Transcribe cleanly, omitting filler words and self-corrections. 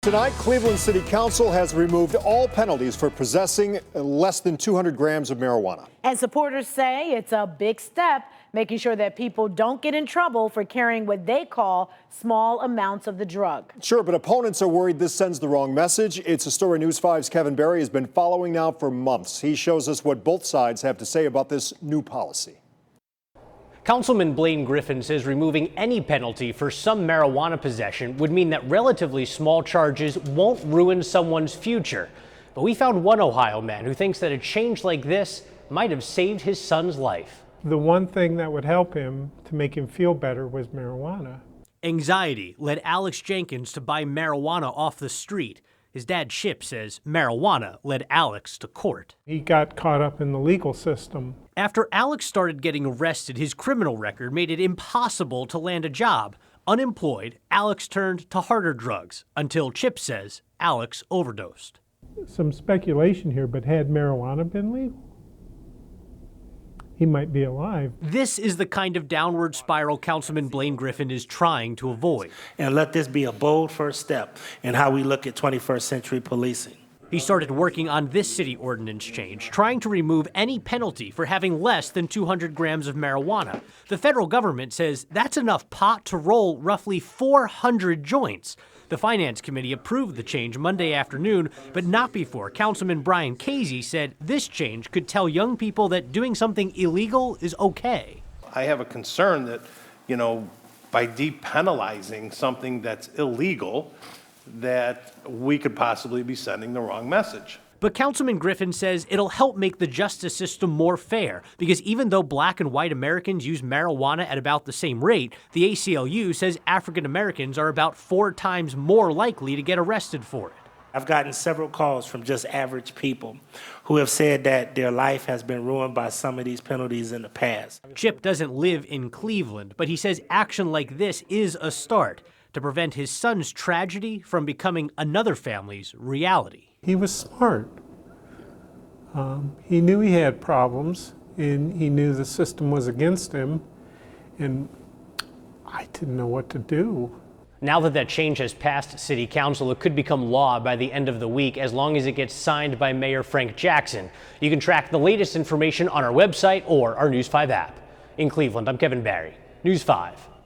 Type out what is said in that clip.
Tonight, Cleveland City Council has removed all penalties for possessing less than 200 grams of marijuana. And supporters say it's a big step, making sure that people don't get in trouble for carrying what they call small amounts of the drug. Sure, but opponents are worried this sends the wrong message. It's a story News 5's Kevin Barry has been following now for months. He shows us what both sides have to say about this new policy. Councilman Blaine Griffin says removing any penalty for some marijuana possession would mean that relatively small charges won't ruin someone's future. But we found one Ohio man who thinks that a change like this might have saved his son's life. The one thing that would help him to make him feel better was marijuana. Anxiety led Alex Jenkins to buy marijuana off the street. His dad, Chip, says marijuana led Alex to court. He got caught up in the legal system. After Alex started getting arrested, his criminal record made it impossible to land a job. Unemployed, Alex turned to harder drugs until Chip says Alex overdosed. Some speculation here, but had marijuana been legal, he might be alive. This is the kind of downward spiral Councilman Blaine Griffin is trying to avoid. And let this be a bold first step in how we look at 21st century policing. He started working on this city ordinance change, trying to remove any penalty for having less than 200 grams of marijuana. The federal government says that's enough pot to roll roughly 400 joints. The Finance Committee approved the change Monday afternoon, but not before Councilman Brian Casey said this change could tell young people that doing something illegal is okay. I have a concern that, by depenalizing something that's illegal, that we could possibly be sending the wrong message. But Councilman Griffin says it'll help make the justice system more fair, because even though black and white Americans use marijuana at about the same rate, the ACLU says African Americans are about 4 times more likely to get arrested for it. I've gotten several calls from just average people who have said that their life has been ruined by some of these penalties in the past. Chip doesn't live in Cleveland, but he says action like this is a start to prevent his son's tragedy from becoming another family's reality. He was smart. He knew he had problems, and he knew the system was against him, and I didn't know what to do. Now that change has passed City Council, it could become law by the end of the week as long as it gets signed by Mayor Frank Jackson. You can track the latest information on our website or our News 5 app. In Cleveland, I'm Kevin Barry, News 5.